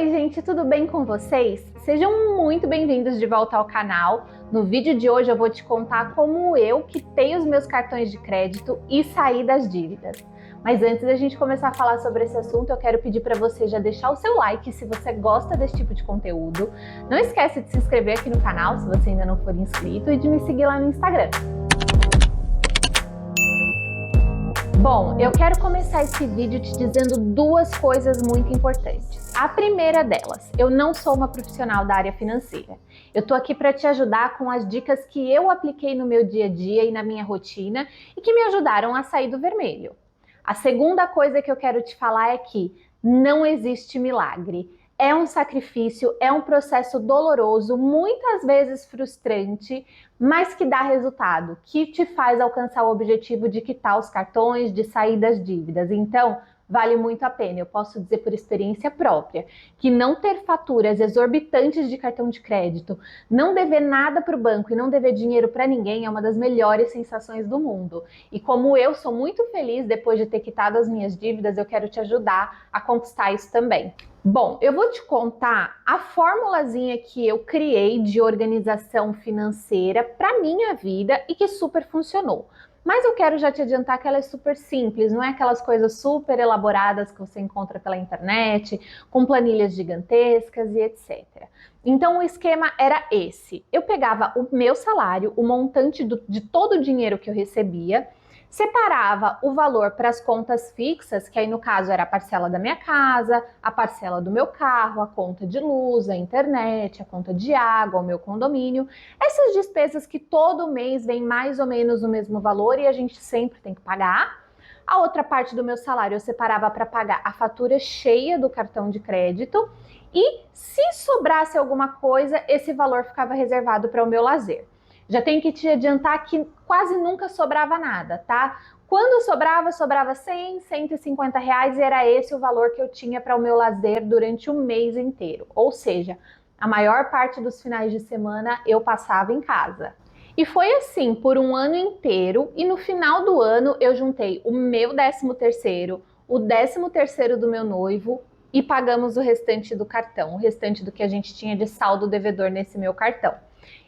Oi gente, tudo bem com vocês? Sejam muito bem-vindos de volta ao canal. No vídeo de hoje eu vou te contar como eu quitei os meus cartões de crédito e saí das dívidas. Mas antes da gente começar a falar sobre esse assunto, eu quero pedir para você já deixar o seu like se você gosta desse tipo de conteúdo. Não esquece de se inscrever aqui no canal se você ainda não for inscrito e de me seguir lá no Instagram. Bom, eu quero começar esse vídeo te dizendo duas coisas muito importantes. A primeira delas, eu não sou uma profissional da área financeira. Eu tô aqui para te ajudar com as dicas que eu apliquei no meu dia a dia e na minha rotina e que me ajudaram a sair do vermelho. A segunda coisa que eu quero te falar é que não existe milagre. É um sacrifício, é um processo doloroso, muitas vezes frustrante, mas que dá resultado, que te faz alcançar o objetivo de quitar os cartões, de sair das dívidas. Então, vale muito a pena. Eu posso dizer por experiência própria que não ter faturas exorbitantes de cartão de crédito, não dever nada para o banco e não dever dinheiro para ninguém é uma das melhores sensações do mundo. E como eu sou muito feliz depois de ter quitado as minhas dívidas, eu quero te ajudar a conquistar isso também. Bom, eu vou te contar a formulazinha que eu criei de organização financeira para minha vida e que super funcionou. Mas eu quero já te adiantar que ela é super simples, não é aquelas coisas super elaboradas que você encontra pela internet, com planilhas gigantescas e etc. Então o esquema era esse. Eu pegava o meu salário, o montante de todo o dinheiro que eu recebia, separava o valor para as contas fixas, que aí no caso era a parcela da minha casa, a parcela do meu carro, a conta de luz, a internet, a conta de água, o meu condomínio. Essas despesas que todo mês vem mais ou menos o mesmo valor e a gente sempre tem que pagar. A outra parte do meu salário eu separava para pagar a fatura cheia do cartão de crédito e se sobrasse alguma coisa, esse valor ficava reservado para o meu lazer. Já tenho que te adiantar que quase nunca sobrava nada, tá? Quando sobrava 100, 150 reais e era esse o valor que eu tinha para o meu lazer durante o mês inteiro. Ou seja, a maior parte dos finais de semana eu passava em casa. E foi assim por um ano inteiro e no final do ano eu juntei o meu 13º, o 13º do meu noivo e pagamos o restante do cartão, o restante do que a gente tinha de saldo devedor nesse meu cartão.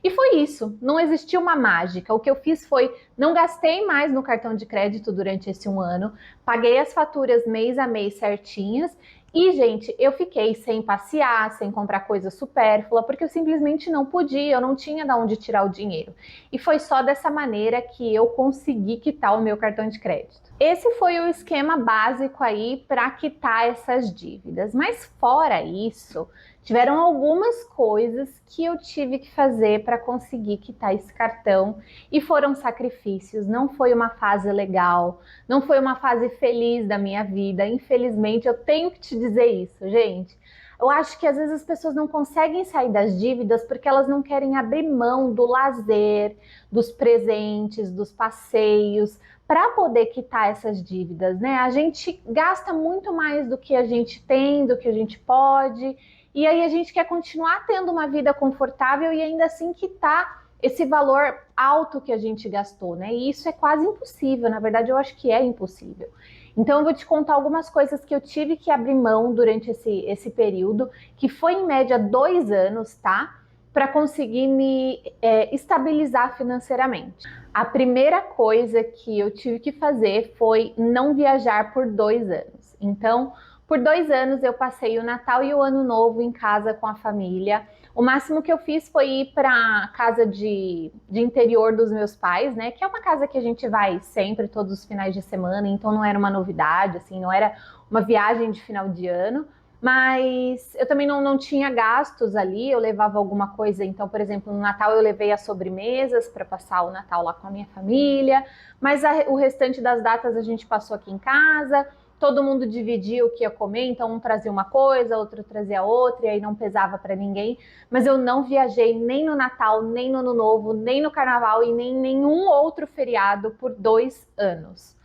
E foi isso, não existiu uma mágica. O que eu fiz foi, não gastei mais no cartão de crédito durante esse um ano, paguei as faturas mês a mês certinhas e, gente, eu fiquei sem passear, sem comprar coisa supérflua, porque eu simplesmente não podia, eu não tinha de onde tirar o dinheiro. E foi só dessa maneira que eu consegui quitar o meu cartão de crédito. Esse foi o esquema básico aí para quitar essas dívidas. Mas fora isso, tiveram algumas coisas que eu tive que fazer para conseguir quitar esse cartão e foram sacrifícios. Não foi uma fase legal, não foi uma fase feliz da minha vida. Infelizmente, eu tenho que te dizer isso, gente. Eu acho que às vezes as pessoas não conseguem sair das dívidas porque elas não querem abrir mão do lazer, dos presentes, dos passeios, para poder quitar essas dívidas, né? A gente gasta muito mais do que a gente tem, do que a gente pode, e aí a gente quer continuar tendo uma vida confortável e ainda assim quitar esse valor alto que a gente gastou, né? E isso é quase impossível, na verdade eu acho que é impossível. Então eu vou te contar algumas coisas que eu tive que abrir mão durante esse período, que foi em média 2 anos, tá? Para conseguir me estabilizar financeiramente. A primeira coisa que eu tive que fazer foi não viajar por 2 anos. Então, por 2 anos eu passei o Natal e o Ano Novo em casa com a família. O máximo que eu fiz foi ir para a casa de interior dos meus pais, né? Que é uma casa que a gente vai sempre, todos os finais de semana, então não era uma novidade, assim, não era uma viagem de final de ano. Mas eu também não tinha gastos ali, eu levava alguma coisa, então, por exemplo, no Natal eu levei as sobremesas para passar o Natal lá com a minha família, mas o restante das datas a gente passou aqui em casa, todo mundo dividia o que ia comer, então um trazia uma coisa, outro trazia outra, e aí não pesava para ninguém, mas eu não viajei nem no Natal, nem no Ano Novo, nem no Carnaval e nem nenhum outro feriado por 2 anos.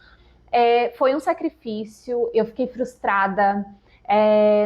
Foi um sacrifício, eu fiquei frustrada,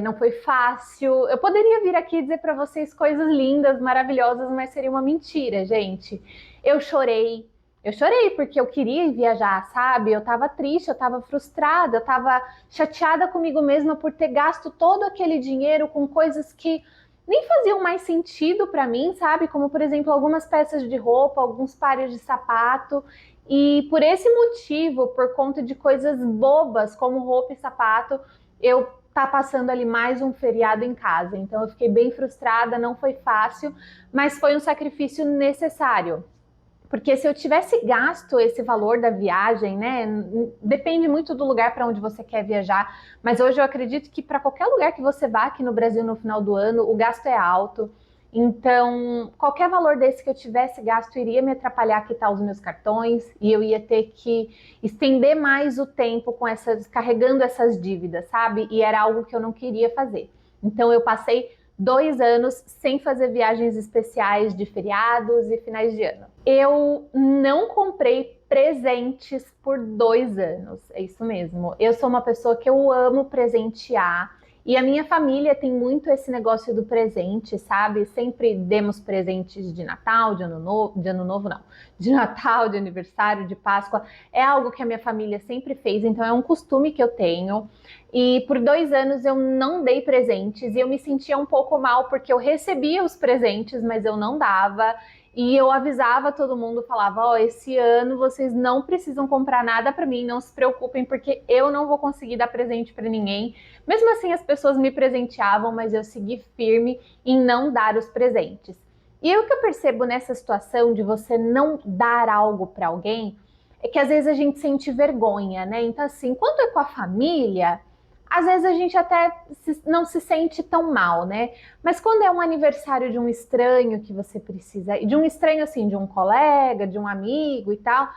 não foi fácil. Eu poderia vir aqui dizer para vocês coisas lindas, maravilhosas, mas seria uma mentira, gente. Eu chorei, Eu chorei porque eu queria viajar, sabe? Eu tava triste, eu tava frustrada, eu tava chateada comigo mesma por ter gasto todo aquele dinheiro com coisas que nem faziam mais sentido para mim, sabe? Como, por exemplo, algumas peças de roupa, alguns pares de sapato. E por esse motivo, por conta de coisas bobas como roupa e sapato, eu tá passando ali mais um feriado em casa. Então eu fiquei bem frustrada, não foi fácil, mas foi um sacrifício necessário. Porque se eu tivesse gasto esse valor da viagem, né? Depende muito do lugar para onde você quer viajar, mas hoje eu acredito que para qualquer lugar que você vá aqui no Brasil no final do ano, o gasto é alto. Então, qualquer valor desse que eu tivesse gasto iria me atrapalhar a quitar os meus cartões e eu ia ter que estender mais o tempo com carregando essas dívidas, sabe? E era algo que eu não queria fazer. Então, eu passei 2 anos sem fazer viagens especiais de feriados e finais de ano. Eu não comprei presentes por 2 anos, é isso mesmo. Eu sou uma pessoa que eu amo presentear e a minha família tem muito esse negócio do presente, sabe? Sempre demos presentes de Natal, de ano novo não, de Natal, de aniversário, de Páscoa. É algo que a minha família sempre fez, então é um costume que eu tenho. E por 2 anos eu não dei presentes e eu me sentia um pouco mal porque eu recebia os presentes, mas eu não dava. E eu avisava todo mundo, falava, ó, esse ano vocês não precisam comprar nada para mim, não se preocupem, porque eu não vou conseguir dar presente para ninguém. Mesmo assim, as pessoas me presenteavam, mas eu segui firme em não dar os presentes. E o que eu percebo nessa situação de você não dar algo para alguém é que às vezes a gente sente vergonha, né? Então, assim, quando é com a família, às vezes a gente até não se sente tão mal, né? Mas quando é um aniversário de um estranho que você precisa, e de um estranho assim, de um colega, de um amigo e tal,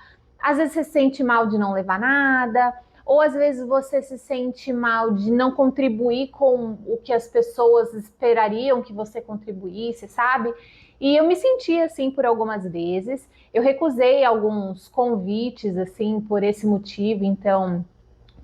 às vezes você se sente mal de não levar nada, ou às vezes você se sente mal de não contribuir com o que as pessoas esperariam que você contribuísse, sabe? E eu me senti assim por algumas vezes. Eu recusei alguns convites assim por esse motivo, então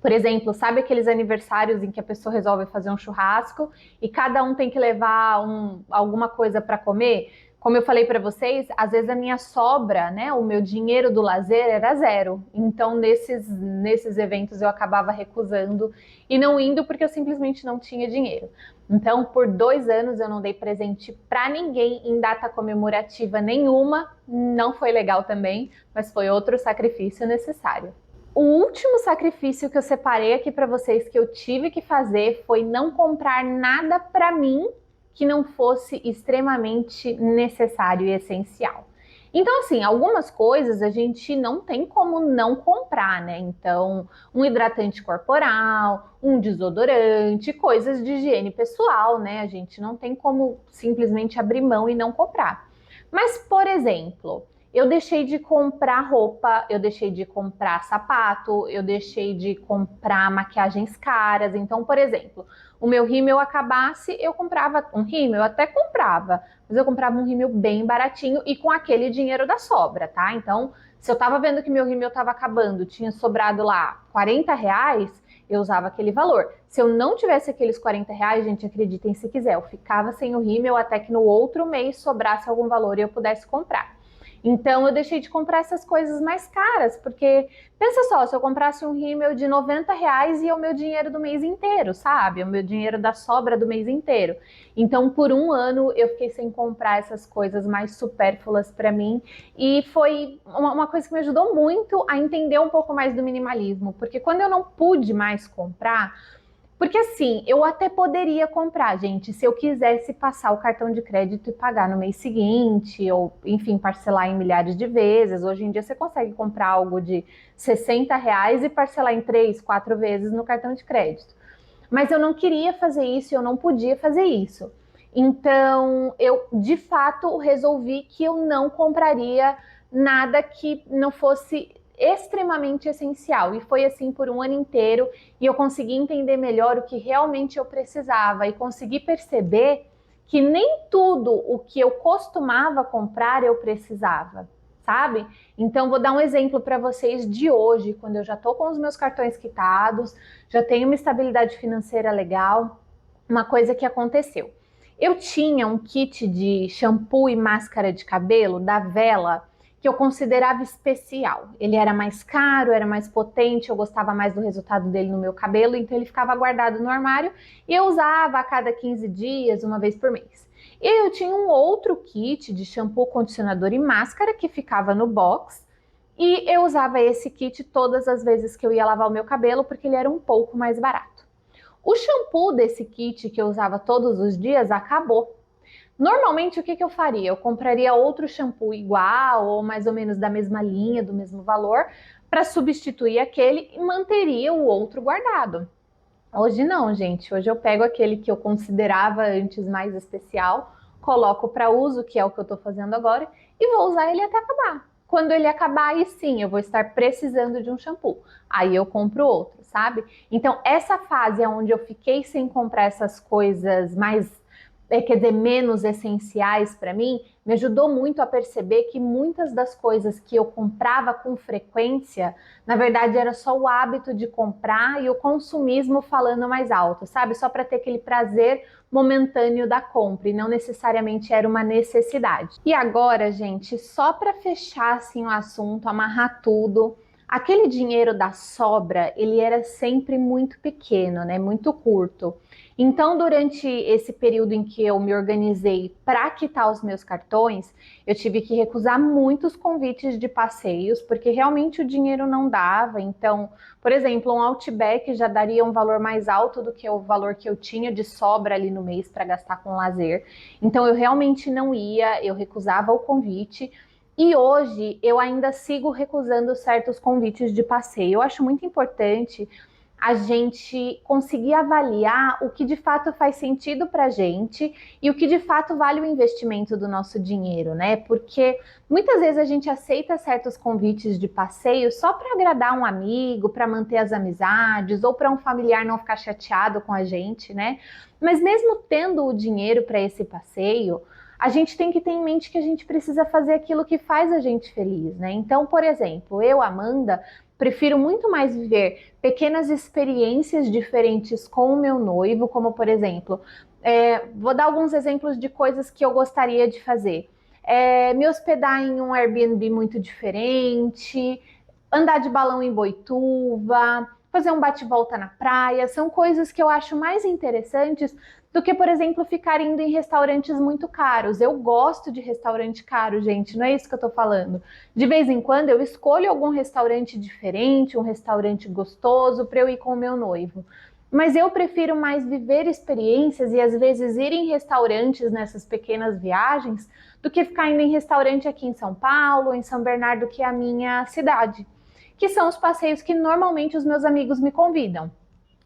por exemplo, sabe aqueles aniversários em que a pessoa resolve fazer um churrasco e cada um tem que levar alguma coisa para comer? Como eu falei para vocês, às vezes a minha sobra, né, o meu dinheiro do lazer era zero. Então, nesses eventos eu acabava recusando e não indo porque eu simplesmente não tinha dinheiro. Então, por 2 anos eu não dei presente para ninguém em data comemorativa nenhuma. Não foi legal também, mas foi outro sacrifício necessário. O último sacrifício que eu separei aqui para vocês que eu tive que fazer foi não comprar nada para mim que não fosse extremamente necessário e essencial. Então, assim, algumas coisas a gente não tem como não comprar, né? Então, um hidratante corporal, um desodorante, coisas de higiene pessoal, né? A gente não tem como simplesmente abrir mão e não comprar. Mas, por exemplo, eu deixei de comprar roupa, eu deixei de comprar sapato, eu deixei de comprar maquiagens caras. Então, por exemplo, o meu rímel acabasse, eu comprava um rímel, eu até comprava, mas eu comprava um rímel bem baratinho e com aquele dinheiro da sobra, tá? Então, se eu tava vendo que meu rímel tava acabando, tinha sobrado lá R$ 40, eu usava aquele valor. Se eu não tivesse aqueles R$ 40, gente, acreditem se quiser, eu ficava sem o rímel até que no outro mês sobrasse algum valor e eu pudesse comprar. Então eu deixei de comprar essas coisas mais caras, porque pensa só, se eu comprasse um rímel de R$ 90 ia o meu dinheiro do mês inteiro, sabe? O meu dinheiro da sobra do mês inteiro. Então por 1 ano eu fiquei sem comprar essas coisas mais supérfluas para mim e foi uma coisa que me ajudou muito a entender um pouco mais do minimalismo, porque quando eu não pude mais comprar, porque assim, eu até poderia comprar, gente, se eu quisesse passar o cartão de crédito e pagar no mês seguinte, ou enfim, parcelar em milhares de vezes. Hoje em dia você consegue comprar algo de R$ 60 e parcelar em 3, 4 vezes no cartão de crédito. Mas eu não queria fazer isso, eu não podia fazer isso. Então, eu de fato resolvi que eu não compraria nada que não fosse extremamente essencial. E foi assim por 1 ano inteiro e eu consegui entender melhor o que realmente eu precisava e consegui perceber que nem tudo o que eu costumava comprar eu precisava, sabe? Então vou dar um exemplo para vocês de hoje, quando eu já estou com os meus cartões quitados, já tenho uma estabilidade financeira legal, uma coisa que aconteceu. Eu tinha um kit de shampoo e máscara de cabelo da Vela que eu considerava especial. Ele era mais caro, era mais potente, eu gostava mais do resultado dele no meu cabelo, então ele ficava guardado no armário e eu usava a cada 15 dias, uma vez por mês. E eu tinha um outro kit de shampoo, condicionador e máscara que ficava no box, e eu usava esse kit todas as vezes que eu ia lavar o meu cabelo, porque ele era um pouco mais barato. O shampoo desse kit que eu usava todos os dias acabou. Normalmente, o que eu faria? Eu compraria outro shampoo igual ou mais ou menos da mesma linha, do mesmo valor, para substituir aquele e manteria o outro guardado. Hoje não, gente. Hoje eu pego aquele que eu considerava antes mais especial, coloco para uso, que é o que eu estou fazendo agora, e vou usar ele até acabar. Quando ele acabar, aí sim, eu vou estar precisando de um shampoo. Aí eu compro outro, sabe? Então, essa fase é onde eu fiquei sem comprar essas coisas mais, quer dizer, menos essenciais para mim, me ajudou muito a perceber que muitas das coisas que eu comprava com frequência, na verdade era só o hábito de comprar e o consumismo falando mais alto, sabe? Só para ter aquele prazer momentâneo da compra e não necessariamente era uma necessidade. E agora, gente, só para fechar assim o assunto, amarrar tudo, aquele dinheiro da sobra, ele era sempre muito pequeno, né? Muito curto. Então, durante esse período em que eu me organizei para quitar os meus cartões, eu tive que recusar muitos convites de passeios, porque realmente o dinheiro não dava. Então, por exemplo, um Outback já daria um valor mais alto do que o valor que eu tinha de sobra ali no mês para gastar com lazer. Então, eu realmente não ia, eu recusava o convite. E hoje eu ainda sigo recusando certos convites de passeio. Eu acho muito importante a gente conseguir avaliar o que de fato faz sentido para a gente e o que de fato vale o investimento do nosso dinheiro, né? Porque muitas vezes a gente aceita certos convites de passeio só para agradar um amigo, para manter as amizades ou para um familiar não ficar chateado com a gente, né? Mas mesmo tendo o dinheiro para esse passeio, a gente tem que ter em mente que a gente precisa fazer aquilo que faz a gente feliz, né? Então, por exemplo, eu, Amanda, prefiro muito mais viver pequenas experiências diferentes com o meu noivo, como por exemplo, vou dar alguns exemplos de coisas que eu gostaria de fazer. Me hospedar em um Airbnb muito diferente, andar de balão em Boituva, fazer um bate-volta na praia, são coisas que eu acho mais interessantes do que, por exemplo, ficar indo em restaurantes muito caros. Eu gosto de restaurante caro, gente, não é isso que eu tô falando. De vez em quando eu escolho algum restaurante diferente, um restaurante gostoso para eu ir com o meu noivo. Mas eu prefiro mais viver experiências e às vezes ir em restaurantes nessas pequenas viagens do que ficar indo em restaurante aqui em São Paulo, em São Bernardo, que é a minha cidade, que são os passeios que normalmente os meus amigos me convidam.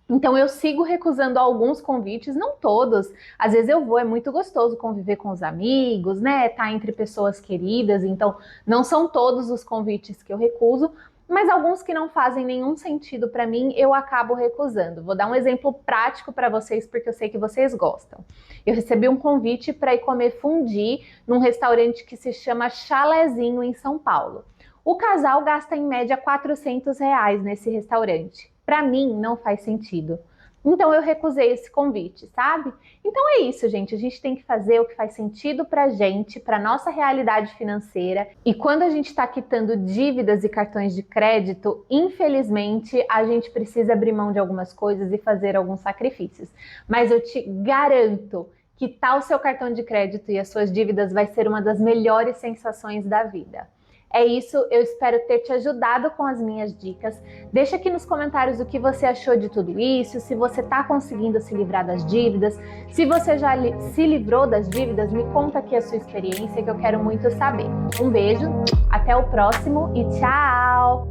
Então eu sigo recusando alguns convites, não todos. Às vezes eu vou, é muito gostoso conviver com os amigos, né? Tá entre pessoas queridas, então não são todos os convites que eu recuso, mas alguns que não fazem nenhum sentido para mim, eu acabo recusando. Vou dar um exemplo prático para vocês, porque eu sei que vocês gostam. Eu recebi um convite para ir comer fondue num restaurante que se chama Chalezinho em São Paulo. O casal gasta em média R$ 400 nesse restaurante. Para mim, não faz sentido. Então, eu recusei esse convite, sabe? Então, é isso, gente. A gente tem que fazer o que faz sentido pra gente, pra nossa realidade financeira. E quando a gente está quitando dívidas e cartões de crédito, infelizmente, a gente precisa abrir mão de algumas coisas e fazer alguns sacrifícios. Mas eu te garanto que quitar o seu cartão de crédito e as suas dívidas vai ser uma das melhores sensações da vida. É isso, eu espero ter te ajudado com as minhas dicas. Deixa aqui nos comentários o que você achou de tudo isso, se você está conseguindo se livrar das dívidas, se você já se livrou das dívidas, me conta aqui a sua experiência que eu quero muito saber. Um beijo, até o próximo e tchau!